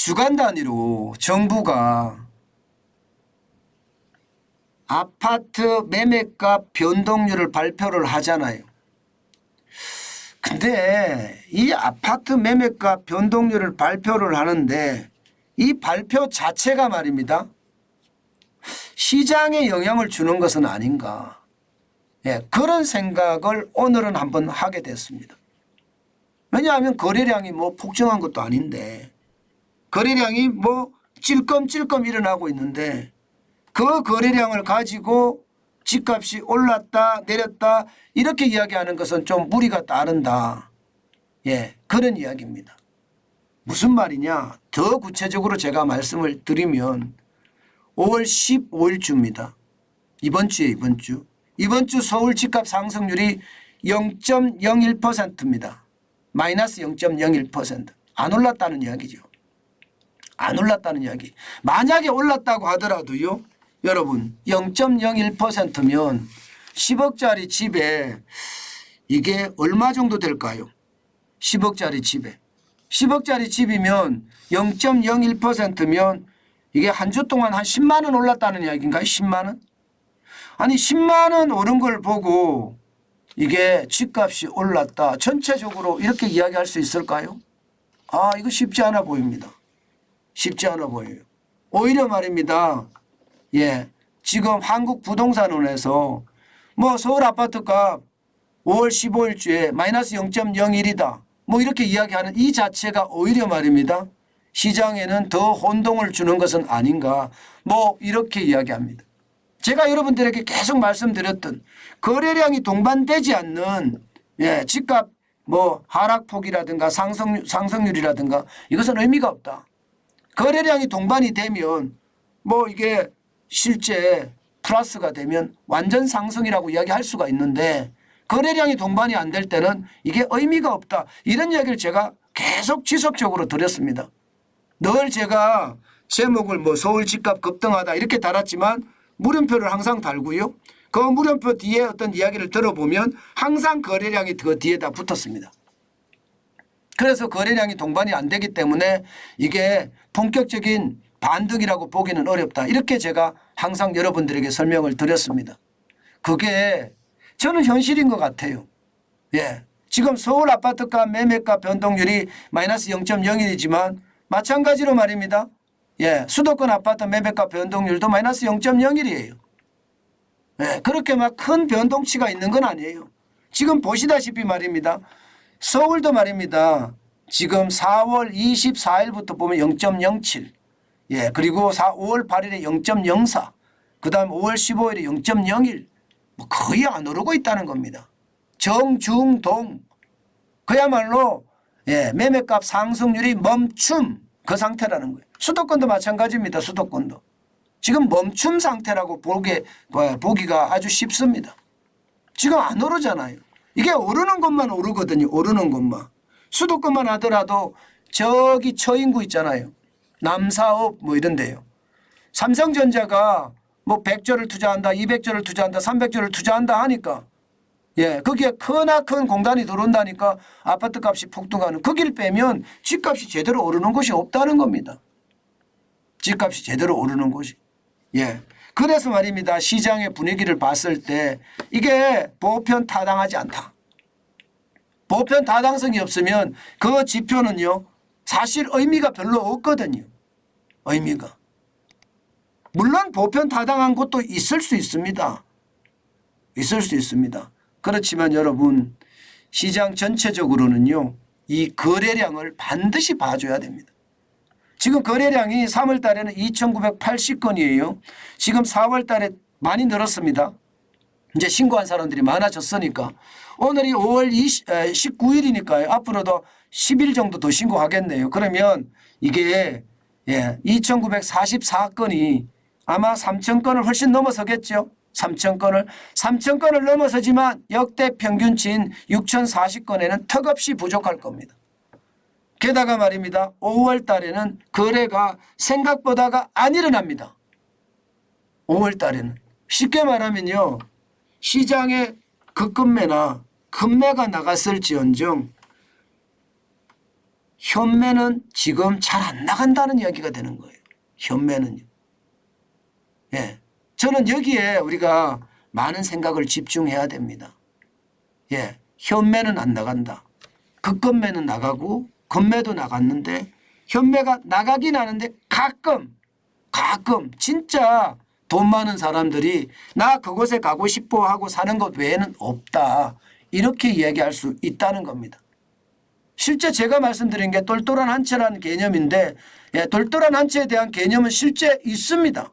주간 단위로 정부가 아파트 매매값 변동률을 발표를 하잖아요. 근데 이 아파트 매매값 변동률을 발표를 하는데 이 발표 자체가 말입니다. 시장에 영향을 주는 것은 아닌가. 예, 그런 생각을 오늘은 한번 하게 됐습니다. 왜냐하면 거래량이 뭐 폭증한 것도 아닌데 거래량이 뭐 찔끔찔끔 일어나고 있는데 그 거래량을 가지고 집값이 올랐다 내렸다 이렇게 이야기하는 것은 좀 무리가 따른다. 예, 그런 이야기입니다. 무슨 말이냐? 더 구체적으로 제가 말씀을 드리면 5월 15일주입니다. 이번 주에 이번 주 서울 집값 상승률이 0.01%입니다. 마이너스 0.01%. 안 올랐다는 이야기죠. 안 올랐다는 이야기. 만약에 올랐다고 하더라도요. 여러분 0.01%면 10억짜리 집에 이게 얼마 정도 될까요? 10억짜리 집에. 10억짜리 집이면 0.01%면 이게 한 주 동안 한 10만 원 올랐다는 이야기인가요? 10만 원? 아니 10만 원 오른 걸 보고 이게 집값이 올랐다. 전체적으로 이렇게 이야기할 수 있을까요? 아, 이거 쉽지 않아 보입니다. 쉽지 않아 보여요. 오히려 말입니다. 예, 지금 한국부동산원에서 뭐 서울 아파트값 5월 15일주에 마이너스 0.01이다. 뭐 이렇게 이야기하는 이 자체가 오히려 말입니다. 시장에는 더 혼동을 주는 것은 아닌가. 뭐 이렇게 이야기합니다. 제가 여러분들에게 계속 말씀드렸던 거래량이 동반되지 않는 예, 집값 뭐 하락폭이라든가 상승률이라든가 이것은 의미가 없다. 거래량이 동반이 되면 뭐 이게 실제 플러스가 되면 완전 상승이라고 이야기할 수가 있는데 거래량이 동반이 안 될 때는 이게 의미가 없다. 이런 이야기를 제가 계속 지속적으로 드렸습니다. 늘 제가 제목을 뭐 서울 집값 급등하다 이렇게 달았지만 물음표를 항상 달고요. 그 물음표 뒤에 어떤 이야기를 들어보면 항상 거래량이 그 뒤에다 붙었습니다. 그래서 거래량이 동반이 안 되기 때문에 이게 본격적인 반등이라고 보기는 어렵다. 이렇게 제가 항상 여러분들에게 설명을 드렸습니다. 그게 저는 현실인 것 같아요. 예. 지금 서울 아파트값 매매가 변동률이 마이너스 0.01이지만 마찬가지로 말입니다. 예. 수도권 아파트 매매가 변동률도 마이너스 0.01이에요. 예. 그렇게 막 큰 변동치가 있는 건 아니에요. 지금 보시다시피 말입니다. 서울도 말입니다. 지금 4월 24일부터 보면 0.07. 예. 그리고 5월 8일에 0.04. 그 다음 5월 15일에 0.01. 뭐 거의 안 오르고 있다는 겁니다. 정중동. 그야말로 예. 매매값 상승률이 멈춤 그 상태라는 거예요. 수도권도 마찬가지입니다. 수도권도. 지금 멈춤 상태라고 보기가 아주 쉽습니다. 지금 안 오르잖아요. 이게 오르는 것만 오르거든요. 오르는 것만. 수도권만 하더라도 저기 처인구 있잖아요. 남사업 뭐 이런 데요. 삼성전자가 뭐 100조를 투자한다, 200조를 투자한다, 300조를 투자한다 하니까 예, 거기에 크나큰 공단이 들어온다니까 아파트 값이 폭등하는 거기를 빼면 집값이 제대로 오르는 곳이 없다는 겁니다. 집값이 제대로 오르는 곳이. 예. 그래서 말입니다. 시장의 분위기를 봤을 때 이게 보편 타당하지 않다. 보편 타당성이 없으면 그 지표는요. 사실 의미가 별로 없거든요. 의미가. 물론 보편 타당한 것도 있을 수 있습니다. 있을 수 있습니다. 그렇지만 여러분 시장 전체적으로는요. 이 거래량을 반드시 봐줘야 됩니다. 지금 거래량이 3월 달에는 2,980건이에요. 지금 4월 달에 많이 늘었습니다. 이제 신고한 사람들이 많아졌으니까. 오늘이 5월 19일이니까요. 앞으로도 10일 정도 더 신고하겠네요. 그러면 이게 2,944건이 아마 3,000건을 훨씬 넘어서겠죠. 3,000건을 넘어서지만 역대 평균치인 6,040건에는 턱없이 부족할 겁니다. 게다가 말입니다. 5월 달에는 거래가 생각보다가 안 일어납니다. 5월 달에는. 쉽게 말하면요. 시장에 급매나 급매가 나갔을지언정 현매는 지금 잘 안 나간다는 이야기가 되는 거예요. 현매는요. 예. 저는 여기에 우리가 많은 생각을 집중해야 됩니다. 예. 현매는 안 나간다. 극건매는 나가고 건매도 나갔는데 현매가 나가긴 하는데 가끔 진짜 돈 많은 사람들이 나 그곳에 가고 싶어 하고 사는 것 외에는 없다. 이렇게 이야기할 수 있다는 겁니다. 실제 제가 말씀드린 게 똘똘한 한 채라는 개념인데 예, 똘똘한 한 채에 대한 개념은 실제 있습니다.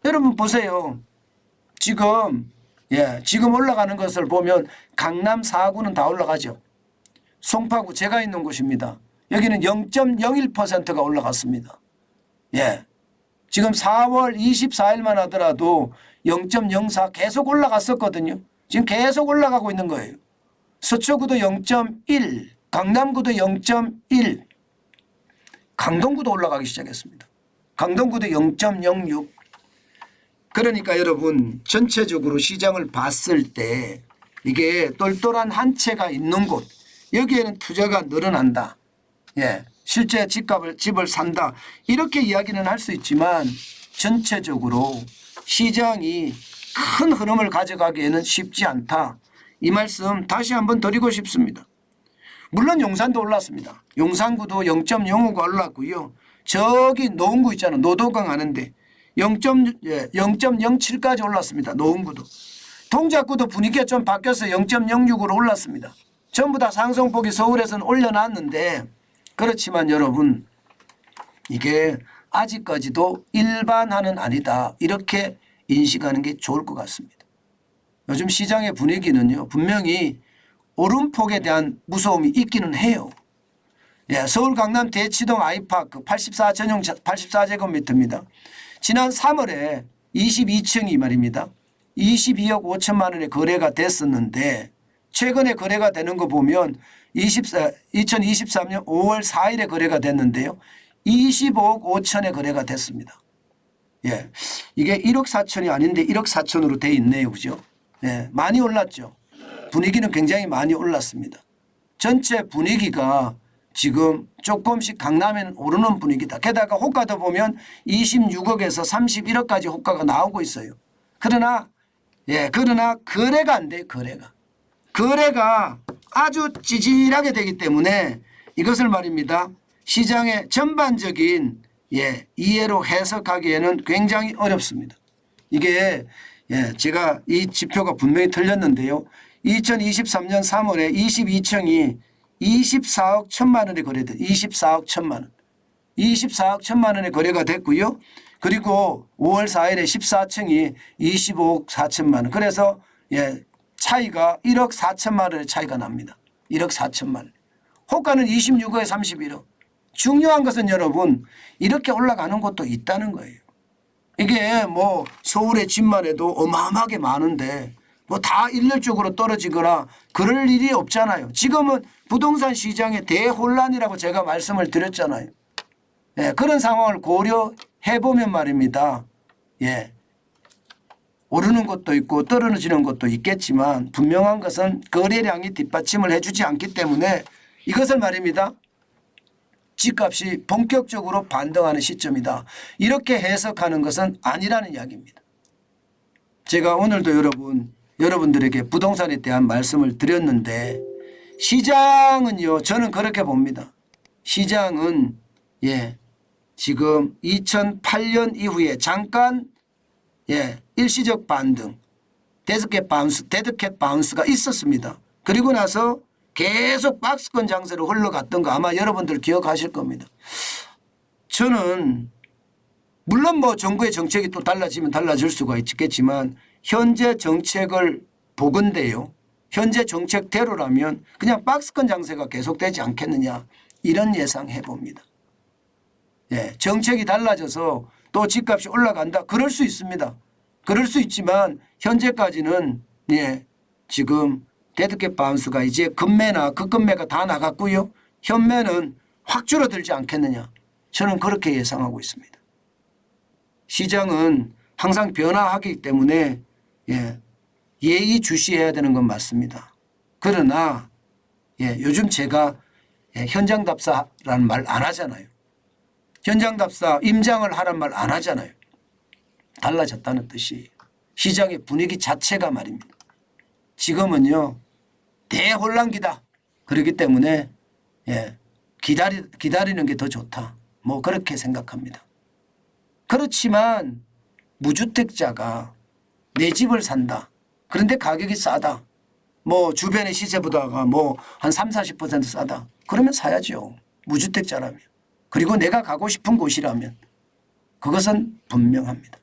여러분 보세요. 지금 올라가는 것을 보면 강남 4구는 다 올라가죠. 송파구 제가 있는 곳입니다. 여기는 0.01%가 올라갔습니다. 예. 지금 4월 24일만 하더라도 0.04 계속 올라갔었거든요. 지금 계속 올라가고 있는 거예요. 서초구도 0.1, 강남구도 0.1, 강동구도 올라가기 시작했습니다. 강동구도 0.06. 그러니까 여러분 전체적으로 시장을 봤을 때 이게 똘똘한 한 채가 있는 곳 여기에는 투자가 늘어난다. 예, 실제 집을 산다. 이렇게 이야기는 할 수 있지만 전체적으로 시장이 큰 흐름을 가져가기에는 쉽지 않다. 이 말씀 다시 한번 드리고 싶습니다. 물론 용산도 올랐습니다. 용산구도 0.05가 올랐고요. 저기 노원구 있잖아요. 노도강 하는데 0.07까지 올랐습니다. 노원구도. 동작구도 분위기가 좀 바뀌어서 0.06으로 올랐습니다. 전부 다 상승폭이 서울에서는 올려놨는데 그렇지만 여러분 이게 아직까지도 일반화는 아니다. 이렇게 인식하는 게 좋을 것 같습니다. 요즘 시장의 분위기는요. 분명히 오름폭에 대한 무서움이 있기는 해요. 예, 서울 강남 대치동 아이파크 84제곱미터입니다. 지난 3월에 22층이 말입니다. 22억 5천만 원에 거래가 됐었는데 최근에 거래가 되는 거 보면 2023년 5월 4일에 거래가 됐는데요. 25억 5천에 거래가 됐습니다. 예, 이게 1억 4천이 아닌데 1억 4천으로 돼 있네요. 그죠? 예, 많이 올랐죠. 분위기는 굉장히 많이 올랐습니다. 전체 분위기가 지금 조금씩 강남에는 오르는 분위기다. 게다가 호가도 보면 26억에서 31억까지 호가가 나오고 있어요. 그러나 거래가 안 돼요. 거래가 아주 찌질하게 되기 때문에 이것을 말입니다. 시장의 전반적인 이해로 해석하기에는 굉장히 어렵습니다. 이게 제가 이 지표가 분명히 틀렸는데요. 2023년 3월에 22층이 24억 1천만 원에 거래돼 24억 1천만 원. 24억 1천만 원에 거래가 됐고요. 그리고 5월 4일에 14층이 25억 4천만 원. 그래서 차이가 1억 4천만 원의 차이가 납니다. 1억 4천만 원. 호가는 26억에 31억. 중요한 것은 여러분 이렇게 올라가는 것도 있다는 거예요. 이게 뭐 서울의 집만 해도 어마어마하게 많은데 뭐 다 일률적으로 떨어지거나 그럴 일이 없잖아요. 지금은 부동산 시장의 대혼란이라고 제가 말씀을 드렸잖아요. 그런 상황을 고려해 보면 말입니다. 오르는 것도 있고 떨어지는 것도 있겠지만 분명한 것은 거래량이 뒷받침을 해주지 않기 때문에 이것을 말입니다. 집값이 본격적으로 반등하는 시점이다. 이렇게 해석하는 것은 아니라는 이야기입니다. 제가 오늘도 여러분들에게 부동산에 대한 말씀을 드렸는데 시장은요. 저는 그렇게 봅니다. 시장은 지금 2008년 이후에 잠깐 일시적 반등 데드캣 바운스가 있었습니다. 그리고 나서 계속 박스권 장세로 흘러갔던 거 아마 여러분들 기억하실 겁니다. 저는 물론 뭐 정부의 정책이 또 달라지면 달라질 수가 있겠지만 현재 정책을 보건대요. 현재 정책대로라면 그냥 박스권 장세가 계속되지 않겠느냐 이런 예상해 봅니다. 정책이 달라져서 또 집값이 올라간다. 그럴 수 있습니다. 그럴 수 있지만 현재까지는 지금 데드캣 바운스가 이제 급매나 극급매가 다 나갔고요. 현매는 확 줄어들지 않겠느냐. 저는 그렇게 예상하고 있습니다. 시장은 항상 변화하기 때문에 예의주시해야 되는 건 맞습니다. 그러나 요즘 제가 현장 답사라는 말 안 하잖아요. 현장 답사 임장을 하란 말 안 하잖아요. 달라졌다는 뜻이 시장의 분위기 자체가 말입니다. 지금은요 대혼란기다. 그렇기 때문에 기다리는 게 더 좋다. 뭐 그렇게 생각합니다. 그렇지만 무주택자가 내 집을 산다. 그런데 가격이 싸다. 뭐 주변의 시세보다가 뭐 한 30~40% 싸다. 그러면 사야죠. 무주택자라면. 그리고 내가 가고 싶은 곳이라면 그것은 분명합니다.